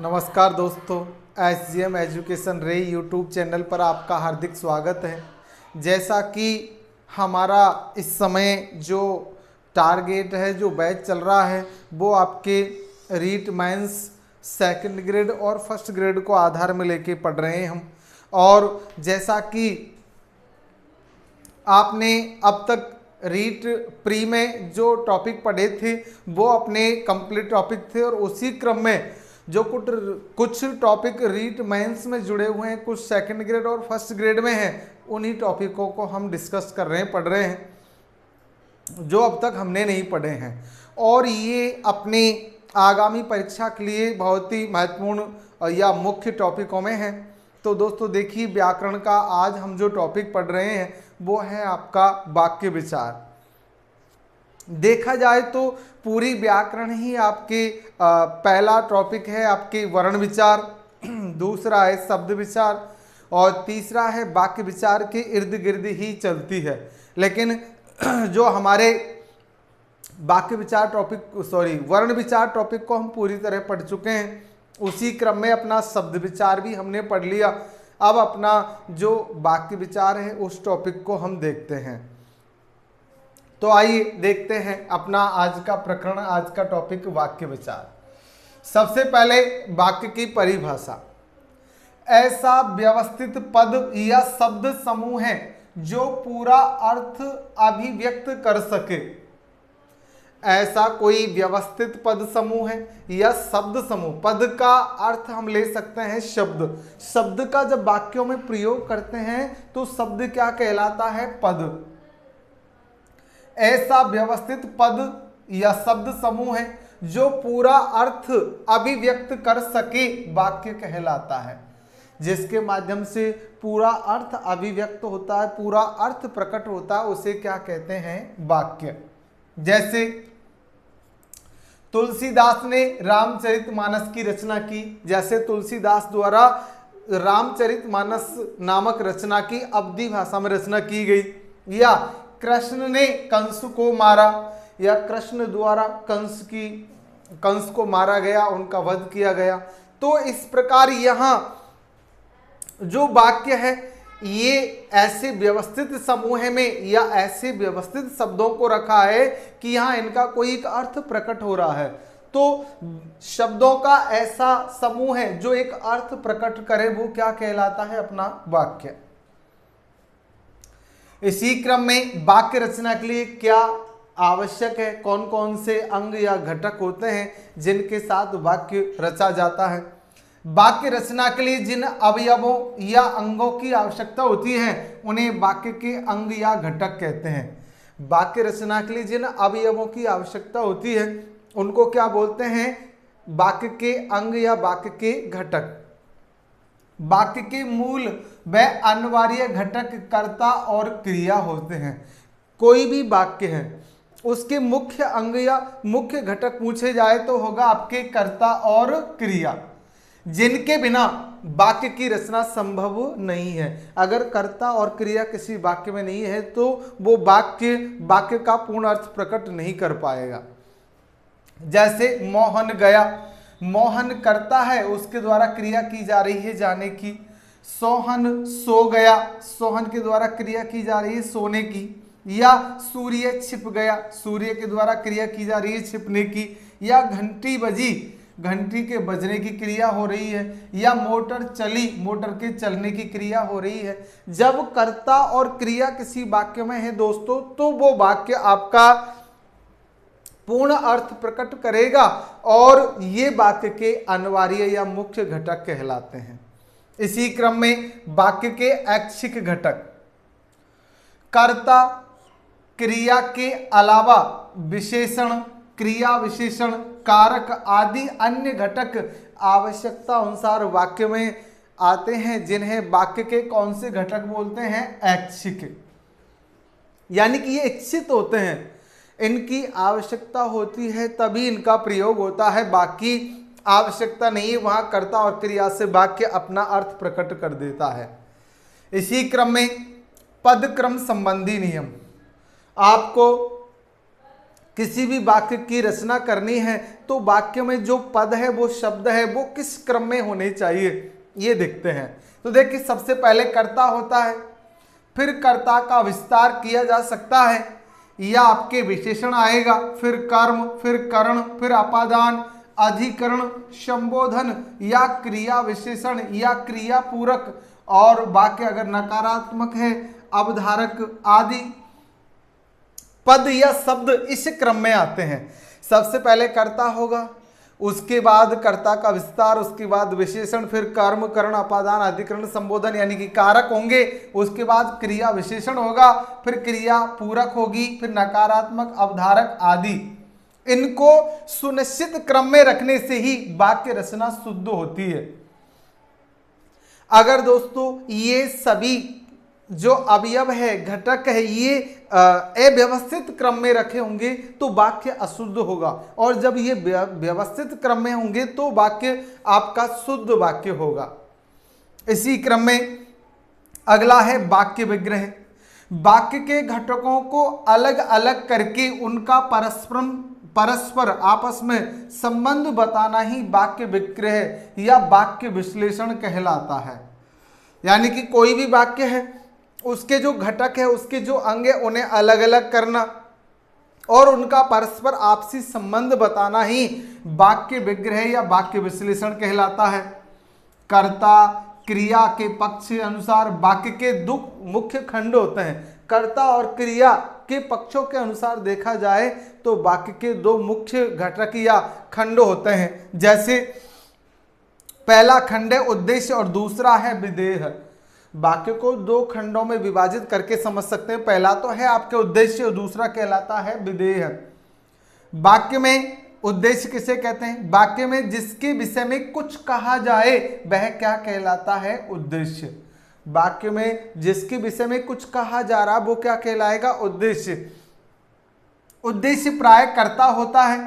नमस्कार दोस्तों, SGM education रे यूट्यूब चैनल पर आपका हार्दिक स्वागत है। जैसा कि हमारा इस समय जो टारगेट है, जो बैच चल रहा है, वो आपके रीट मेंस सेकंड ग्रेड और फर्स्ट ग्रेड को आधार में लेके पढ़ रहे हैं हम। और जैसा कि आपने अब तक रीट प्री में जो टॉपिक पढ़े थे वो अपने कंप्लीट टॉपिक थे, और उसी क्रम में जो कुछ टॉपिक रीट मेंस में जुड़े हुए हैं, कुछ सेकंड ग्रेड और फर्स्ट ग्रेड में हैं, उन्हीं टॉपिकों को हम डिस्कस कर रहे हैं, पढ़ रहे हैं जो अब तक हमने नहीं पढ़े हैं। और ये अपनी आगामी परीक्षा के लिए बहुत ही महत्वपूर्ण या मुख्य टॉपिकों में है। तो दोस्तों देखिए, व्याकरण का आज हम जो टॉपिक पढ़ रहे हैं वो है आपका वाक्य विचार। देखा जाए तो पूरी व्याकरण ही आपके पहला टॉपिक है आपके वर्ण विचार, दूसरा है शब्द विचार, और तीसरा है वाक्य विचार के इर्द गिर्द ही चलती है। लेकिन जो हमारे वाक्य विचार टॉपिक वर्ण विचार टॉपिक को हम पूरी तरह पढ़ चुके हैं। उसी क्रम में अपना शब्द विचार भी हमने पढ़ लिया। अब अपना जो वाक्य विचार है उस टॉपिक को हम देखते हैं। तो आइए देखते हैं अपना आज का प्रकरण, आज का टॉपिक वाक्य विचार। सबसे पहले वाक्य की परिभाषा। ऐसा व्यवस्थित पद या शब्द समूह है जो पूरा अर्थ अभिव्यक्त कर सके। ऐसा कोई व्यवस्थित पद समूह है या शब्द समूह। पद का अर्थ हम ले सकते हैं शब्द। शब्द का जब वाक्यों में प्रयोग करते हैं तो शब्द क्या कहलाता है? पद। ऐसा व्यवस्थित पद या शब्द समूह है जो पूरा अर्थ अभिव्यक्त कर सके, वाक्य कहलाता है। जिसके माध्यम से पूरा अर्थ अभिव्यक्त होता है, पूरा अर्थ प्रकट होता है, उसे क्या कहते हैं? वाक्य। जैसे तुलसीदास ने रामचरितमानस की रचना की। जैसे तुलसीदास द्वारा रामचरितमानस नामक रचना की अवधी भाषा में रचना की गई। या कृष्ण ने कंस को मारा, या कृष्ण द्वारा कंस को मारा गया, उनका वध किया गया। तो इस प्रकार यहाँ जो वाक्य है ये ऐसे व्यवस्थित समूह में या ऐसे व्यवस्थित शब्दों को रखा है कि यहाँ इनका कोई एक अर्थ प्रकट हो रहा है। तो शब्दों का ऐसा समूह है जो एक अर्थ प्रकट करे, वो क्या कहलाता है? अपना वाक्य। इसी क्रम में वाक्य रचना के लिए क्या आवश्यक है, कौन कौन से अंग या घटक होते हैं जिनके साथ वाक्य रचा जाता है। वाक्य रचना के लिए जिन अवयवों या अंगों की आवश्यकता होती है उन्हें वाक्य के अंग या घटक कहते हैं। वाक्य रचना के लिए जिन अवयवों की आवश्यकता होती है उनको क्या बोलते हैं? वाक्य के अंग या वाक्य के घटक। वाक्य के मूल व अनिवार्य घटक कर्ता और क्रिया होते हैं। कोई भी वाक्य है उसके मुख्य अंग या मुख्य घटक पूछे जाए तो होगा आपके कर्ता और क्रिया, जिनके बिना वाक्य की रचना संभव नहीं है। अगर कर्ता और क्रिया किसी वाक्य में नहीं है तो वो वाक्य का पूर्ण अर्थ प्रकट नहीं कर पाएगा। जैसे मोहन गया, मोहन करता है, उसके द्वारा क्रिया की जा रही है जाने की। सोहन सो गया, सोहन के द्वारा क्रिया की जा रही है सोने की। या सूर्य छिप गया, सूर्य के द्वारा क्रिया की जा रही है छिपने की। या घंटी बजी, घंटी के बजने की क्रिया हो रही है। या मोटर चली, मोटर के चलने की क्रिया हो रही है। जब कर्ता और क्रिया किसी वाक्य में है दोस्तों, तो वो वाक्य आपका पूर्ण अर्थ प्रकट करेगा और ये वाक्य के अनिवार्य या मुख्य घटक कहलाते हैं। इसी क्रम में वाक्य के ऐच्छिक घटक। कर्ता क्रिया के अलावा विशेषण, क्रिया विशेषण, कारक आदि अन्य घटक आवश्यकता अनुसार वाक्य में आते हैं, जिन्हें वाक्य के कौन से घटक बोलते हैं? ऐच्छिक। यानी कि ये इच्छित होते हैं, इनकी आवश्यकता होती है तभी इनका प्रयोग होता है, बाकी आवश्यकता नहीं है। वहां कर्ता और क्रिया से वाक्य अपना अर्थ प्रकट कर देता है। इसी क्रम में पद क्रम संबंधी नियम। आपको किसी भी वाक्य की रचना करनी है तो वाक्य में जो पद है, वो शब्द है, वो किस क्रम में होने चाहिए, ये देखते हैं। तो देखिए, सबसे पहले कर्ता होता है, फिर कर्ता का विस्तार किया जा सकता है, या आपके विशेषण आएगा, फिर कर्म, फिर करण, फिर अपादान, अधिकरण, संबोधन या क्रिया विशेषण या क्रिया पूरक, और वाक्य अगर नकारात्मक है अवधारक आदि पद या शब्द इस क्रम में आते हैं। सबसे पहले कर्ता होगा, उसके बाद कर्ता का विस्तार, उसके बाद विशेषण, फिर कर्म, करण, अपादान, अधिकरण, संबोधन यानी कि कारक होंगे, उसके बाद क्रिया विशेषण होगा, फिर क्रिया पूरक होगी, फिर नकारात्मक, अवधारक आदि। इनको सुनिश्चित क्रम में रखने से ही वाक्य रचना शुद्ध होती है। अगर दोस्तों ये सभी जो अवयव है, घटक है, ये अव्यवस्थित क्रम में रखे होंगे तो वाक्य अशुद्ध होगा, और जब ये व्यवस्थित क्रम में होंगे तो वाक्य आपका शुद्ध वाक्य होगा। इसी क्रम में अगला है वाक्य विग्रह। वाक्य के घटकों को अलग अलग करके उनका परस्पर आपस में संबंध बताना ही वाक्य विग्रह या वाक्य विश्लेषण कहलाता है। यानी कि कोई भी वाक्य है, उसके जो घटक है, उसके जो अंग है, उन्हें अलग अलग करना और उनका परस्पर आपसी संबंध बताना ही वाक्य विग्रह या वाक्य विश्लेषण कहलाता है। कर्ता क्रिया के पक्ष के अनुसार वाक्य के दो मुख्य खंड होते हैं। कर्ता और क्रिया के पक्षों के अनुसार देखा जाए तो वाक्य के दो मुख्य घटक या खंड होते हैं। जैसे पहला खंड है उद्देश्य और दूसरा है विधेय। वाक्य को दो खंडों में विभाजित करके समझ सकते हैं। पहला तो है आपके उद्देश्य और दूसरा कहलाता है विधेय। वाक्य में उद्देश्य किसे कहते हैं? वाक्य में जिसके विषय में कुछ कहा जाए वह क्या कहलाता है? उद्देश्य। वाक्य में जिसके विषय में कुछ कहा जा रहा वो क्या कहलाएगा? उद्देश्य। उद्देश्य प्राय कर्ता होता है।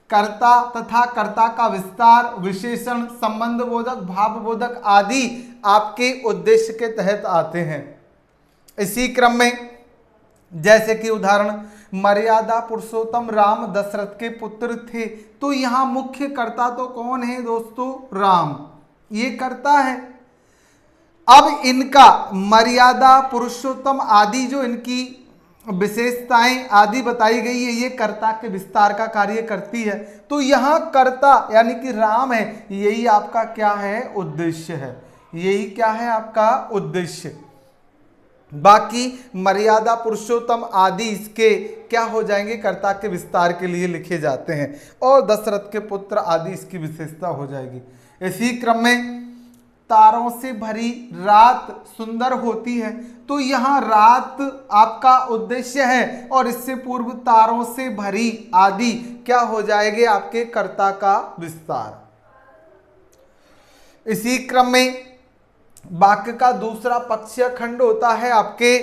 कर्ता तथा कर्ता का विस्तार, विशेषण, संबंध बोधक, भाव बोधक आदि आपके उद्देश्य के तहत आते हैं। इसी क्रम में जैसे कि उदाहरण, मर्यादा पुरुषोत्तम राम दशरथ के पुत्र थे, तो यहाँ मुख्य कर्ता तो कौन है दोस्तों? राम, ये कर्ता है। अब इनका मर्यादा पुरुषोत्तम आदि जो इनकी विशेषताएं आदि बताई गई है, ये कर्ता के विस्तार का कार्य करती है। तो यहाँ कर्ता यानी कि राम है, यही आपका क्या है? उद्देश्य है। यही क्या है? आपका उद्देश्य। बाकी मर्यादा पुरुषोत्तम आदि इसके क्या हो जाएंगे? कर्ता के विस्तार के लिए लिखे जाते हैं। और दशरथ के पुत्र आदि इसकी विशेषता हो जाएगी। इसी क्रम में तारों से भरी रात सुंदर होती है, तो यहाँ रात आपका उद्देश्य है और इससे पूर्व तारों से भरी आदि क्या हो जाएंगे? आपके कर्ता का विस्तार। इसी क्रम में वाक्य का दूसरा पक्षीय खंड होता है आपके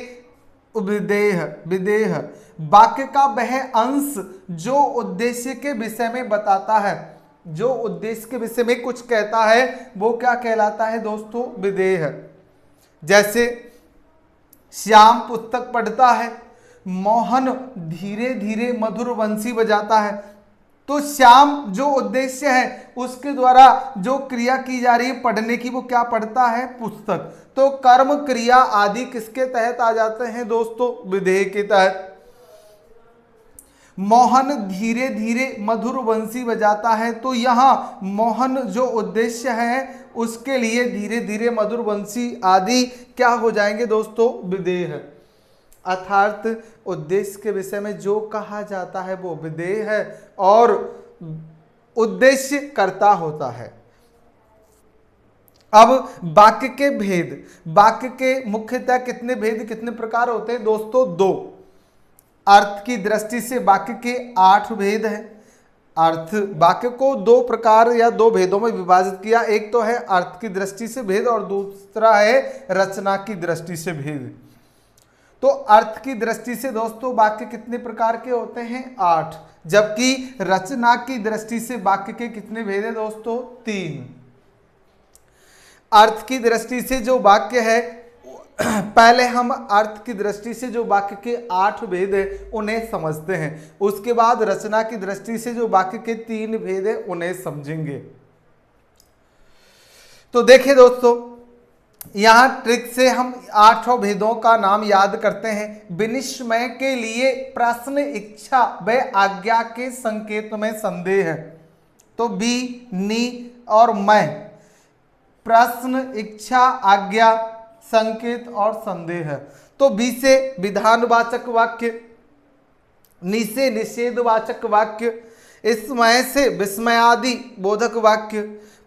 विधेय। विधेय वाक्य का वह अंश जो उद्देश्य के विषय में बताता है, जो उद्देश्य के विषय में कुछ कहता है, वो क्या कहलाता है दोस्तों? विधेय। जैसे श्याम पुस्तक पढ़ता है, मोहन धीरे धीरे मधुर बंसी बजाता है, तो श्याम जो उद्देश्य है उसके द्वारा जो क्रिया की जा रही है पढ़ने की, वो क्या पढ़ता है? पुस्तक। तो कर्म क्रिया आदि किसके तहत आ जाते हैं दोस्तों? विधेय के तहत। मोहन धीरे धीरे मधुर बंसी बजाता है, तो यहाँ मोहन जो उद्देश्य है उसके लिए धीरे धीरे मधुर बंसी आदि क्या हो जाएंगे दोस्तों? विधेय है। अर्थात उद्देश्य के विषय में जो कहा जाता है वो विधेय है और उद्देश्य कर्ता होता है। अब वाक्य के भेद। वाक्य के मुख्यतः कितने भेद, कितने प्रकार होते हैं दोस्तों? 2। अर्थ की दृष्टि से वाक्य के 8 भेद हैं। अर्थ वाक्य को 2 प्रकार या 2 भेदों में विभाजित किया। एक तो है अर्थ की दृष्टि से भेद और दूसरा है रचना की दृष्टि से भेद। तो अर्थ की दृष्टि से दोस्तों वाक्य कितने प्रकार के होते हैं? 8। जबकि रचना की दृष्टि से वाक्य के कितने भेद हैं दोस्तों? 3। अर्थ की दृष्टि से जो वाक्य है पहले हम अर्थ की दृष्टि से जो वाक्य के 8 भेद है उन्हें समझते हैं, उसके बाद रचना की दृष्टि से जो वाक्य के 3 भेद है उन्हें समझेंगे। तो देखिए दोस्तों, यहां ट्रिक से हम 8 भेदों का नाम याद करते हैं। विनिश्चय के लिए प्रश्न, इच्छा व आज्ञा के संकेत में संदेह है। तो बी, नी और मैं, प्रश्न, इच्छा, आज्ञा, संकेत और संदेह है। तो बी से विधानवाचक वाक्य, नी से निषेधवाचक वाक्य, इसमय से विस्मयादि बोधक वाक्य,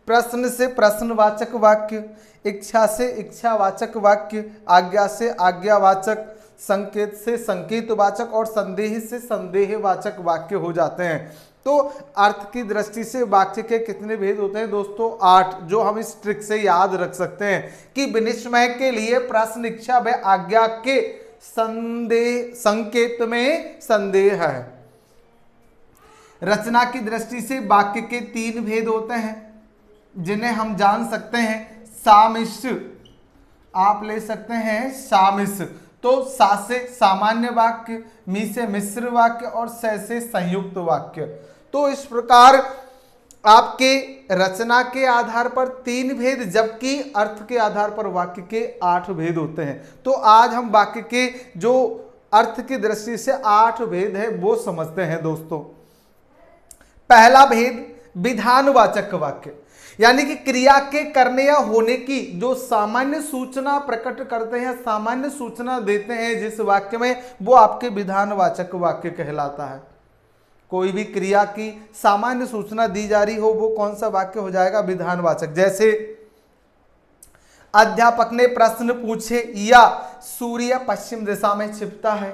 प्रश्न से प्रश्नवाचक वाक्य, इच्छा से इच्छावाचक वाक्य, आज्ञा से आज्ञावाचक, संकेत से संकेतवाचक और संदेह से संदेहवाचक वाक्य हो जाते हैं। तो अर्थ की दृष्टि से वाक्य के कितने भेद होते हैं दोस्तों? 8, जो हम इस ट्रिक से याद रख सकते हैं कि विनिश्चय के लिए प्रश्न, इच्छा व आज्ञा के संकेत में संदेह है। रचना की दृष्टि से वाक्य के 3 भेद होते हैं जिन्हें हम जान सकते हैं। सामिश्र, आप ले सकते हैं सामिश्र। तो सा से सामान्य वाक्य, मी से मिश्र वाक्य और से संयुक्त वाक्य। तो इस प्रकार आपके रचना के आधार पर 3 भेद, जबकि अर्थ के आधार पर वाक्य के 8 भेद होते हैं। तो आज हम वाक्य के जो अर्थ की दृष्टि से 8 भेद है वो समझते हैं दोस्तों। पहला भेद, विधानवाचक वाक्य, यानी कि क्रिया के करने या होने की जो सामान्य सूचना प्रकट करते हैं, सामान्य सूचना देते हैं जिस वाक्य में, वो आपके विधानवाचक वाक्य कहलाता है। कोई भी क्रिया की सामान्य सूचना दी जा रही हो वो कौन सा वाक्य हो जाएगा? विधानवाचक। जैसे अध्यापक ने प्रश्न पूछे या सूर्य पश्चिम दिशा में छिपता है।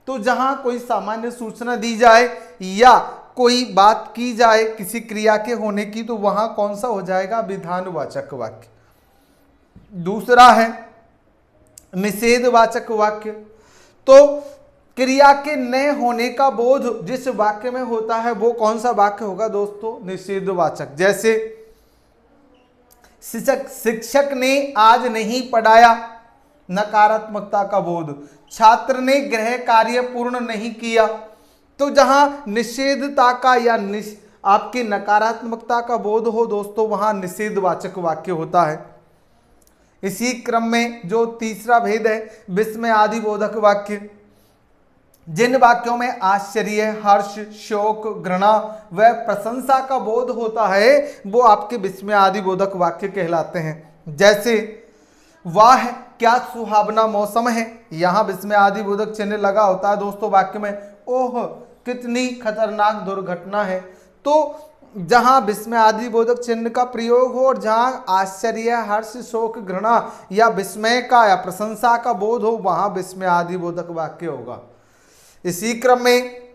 तो जहां कोई सामान्य सूचना दी जाए या कोई बात की जाए किसी क्रिया के होने की, तो वहां कौन सा हो जाएगा? विधानवाचक वाक्य। दूसरा है निषेधवाचक वाक्य। तो क्रिया के न होने का बोध जिस वाक्य में होता है वो कौन सा वाक्य होगा दोस्तों? निषेधवाचक। जैसे शिक्षक ने आज नहीं पढ़ाया, नकारात्मकता का बोध। छात्र ने गृह कार्य पूर्ण नहीं किया। तो जहां निषेधता का या आपकी नकारात्मकता का बोध हो दोस्तों, वहां निषेधवाचक वाक्य होता है। इसी क्रम में जो तीसरा भेद है, विस्मय आदि बोधक वाक्य। जिन वाक्यों में आश्चर्य, हर्ष, शोक, घृणा व प्रशंसा का बोध होता है वो आपके विस्मय आदि बोधक वाक्य कहलाते हैं। जैसे वाह क्या सुहावना मौसम है, यहाँ विस्मय आदि बोधक चिन्ह लगा होता है दोस्तों वाक्य में। ओह कितनी खतरनाक दुर्घटना है। तो जहां विस्मय आदि बोधक चिन्ह का प्रयोग हो और जहां आश्चर्य, हर्ष, शोक, घृणा या विस्मय का या प्रशंसा का बोध हो, वहां विस्मय आदि बोधक वाक्य होगा। इसी क्रम में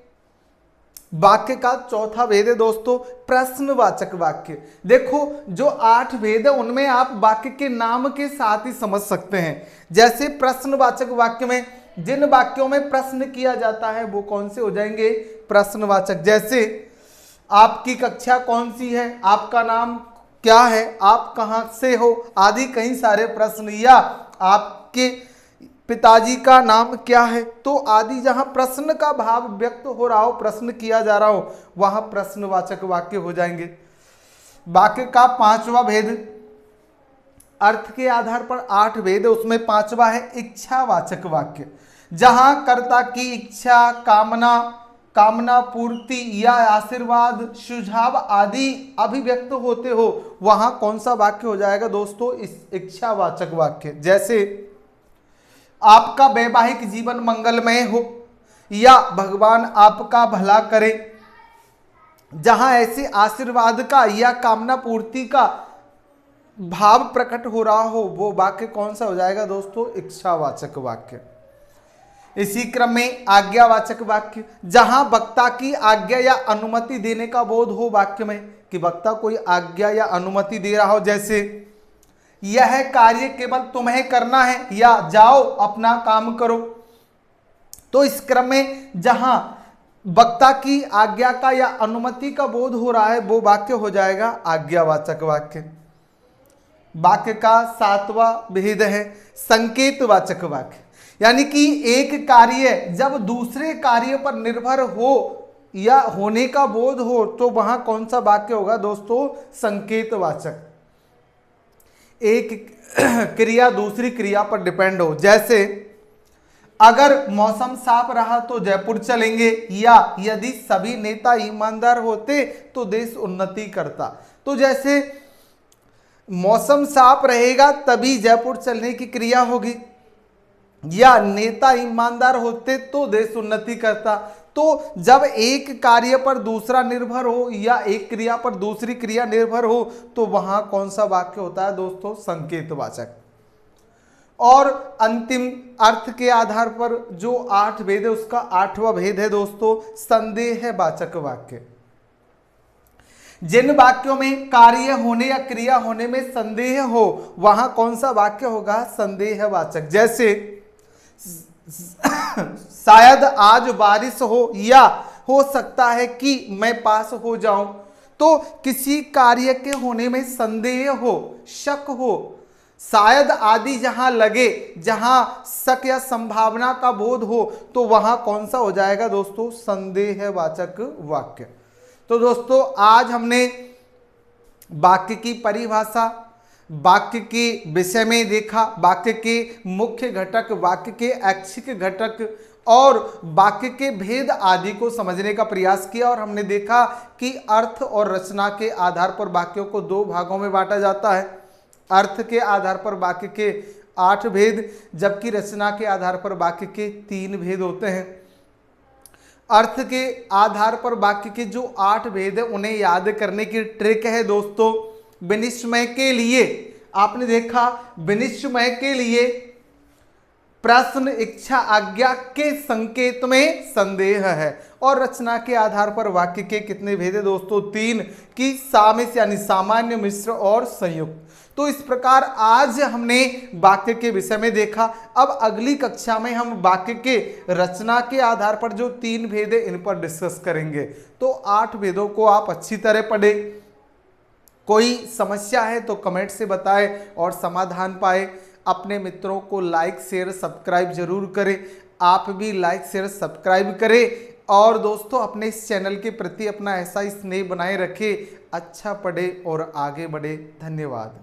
वाक्य का चौथा भेद है दोस्तों, प्रश्नवाचक वाक्य। देखो जो 8 भेद है उनमें आप वाक्य के नाम के साथ ही समझ सकते हैं। जैसे प्रश्नवाचक वाक्य में जिन वाक्यों में प्रश्न किया जाता है वो कौन से हो जाएंगे? प्रश्नवाचक। जैसे आपकी कक्षा कौन सी है, आपका नाम क्या है, आप कहां से हो आदि कई सारे प्रश्न, या आपके पिताजी का नाम क्या है, तो आदि जहां प्रश्न का भाव व्यक्त हो रहा हो, प्रश्न किया जा रहा हो, वहां प्रश्नवाचक वाक्य हो जाएंगे। वाक्य का 5वां भेद, अर्थ के आधार पर 8 भेद है, उसमें 5वां है इच्छावाचक वाक्य। जहां कर्ता की इच्छा, कामना पूर्ति या आशीर्वाद, सुझाव आदि अभिव्यक्त होते हो, वहां कौन सा वाक्य हो जाएगा दोस्तों? इस इच्छावाचक वाक्य। जैसे आपका वैवाहिक जीवन मंगलमय हो या भगवान आपका भला करे। जहां ऐसे आशीर्वाद का या कामना पूर्ति का भाव प्रकट हो रहा हो, वो वाक्य कौन सा हो जाएगा दोस्तों? इच्छावाचक वाक्य। इसी क्रम में आज्ञावाचक वाक्य, जहां वक्ता की आज्ञा या अनुमति देने का बोध हो वाक्य में, कि वक्ता कोई आज्ञा या अनुमति दे रहा हो। जैसे यह कार्य केवल तुम्हें करना है या जाओ अपना काम करो। तो इस क्रम में जहां वक्ता की आज्ञा का या अनुमति का बोध हो रहा है वो वाक्य हो जाएगा आज्ञावाचक वाक्य। वाक्य का 7वां भेद है संकेतवाचक वाक्य। यानी कि एक कार्य जब दूसरे कार्य पर निर्भर हो या होने का बोध हो तो वहां कौन सा वाक्य होगा दोस्तों? संकेतवाचक। एक क्रिया दूसरी क्रिया पर डिपेंड हो, जैसे अगर मौसम साफ रहा तो जयपुर चलेंगे, या यदि सभी नेता ईमानदार होते तो देश उन्नति करता। तो जैसे मौसम साफ रहेगा तभी जयपुर चलने की क्रिया होगी, या नेता ईमानदार होते तो देश उन्नति करता। तो जब एक कार्य पर दूसरा निर्भर हो या एक क्रिया पर दूसरी क्रिया निर्भर हो तो वहां कौन सा वाक्य होता है दोस्तों? संकेतवाचक। और अंतिम अर्थ के आधार पर जो 8 भेद है उसका 8वां भेद है दोस्तों संदेहवाचक वाक्य। जिन वाक्यों में कार्य होने या क्रिया होने में संदेह हो वहां कौन सा वाक्य होगा? संदेहवाचक। जैसे शायद आज बारिश हो, या हो सकता है कि मैं पास हो जाऊं। तो किसी कार्य के होने में संदेह हो, शक हो, शायद आदि जहां लगे, जहां शक या संभावना का बोध हो तो वहां कौन सा हो जाएगा दोस्तों? संदेहवाचक वाक्य। तो दोस्तों आज हमने वाक्य की परिभाषा, वाक्य के विषय में देखा, वाक्य के मुख्य घटक, वाक्य के ऐच्छिक घटक और वाक्य के भेद आदि को समझने का प्रयास किया। और हमने देखा कि अर्थ और रचना के आधार पर वाक्यों को 2 भागों में बांटा जाता है। अर्थ के आधार पर वाक्य के 8 भेद, जबकि रचना के आधार पर वाक्य के 3 भेद होते हैं। अर्थ के आधार पर वाक्य के जो 8 भेद है उन्हें याद करने की ट्रिक है दोस्तों विनिश्चय के लिए। आपने देखा विनिश्चय के लिए प्रश्न, इच्छा, आज्ञा के संकेत में संदेह है। और रचना के आधार पर वाक्य के कितने भेद है दोस्तों? 3 की सामिश्र यानी सामान्य, मिश्र और संयुक्त। तो इस प्रकार आज हमने वाक्य के विषय में देखा। अब अगली कक्षा में हम वाक्य के रचना के आधार पर जो 3 भेद है इन पर डिस्कस करेंगे। तो 8 भेदों को आप अच्छी तरह पढ़ें। कोई समस्या है तो कमेंट से बताएं और समाधान पाए। अपने मित्रों को लाइक शेयर सब्सक्राइब जरूर करें। आप भी लाइक शेयर सब्सक्राइब करें और दोस्तों अपने इस चैनल के प्रति अपना ऐसा ही स्नेह बनाए रखें। अच्छा पढ़े और आगे बढ़े। धन्यवाद।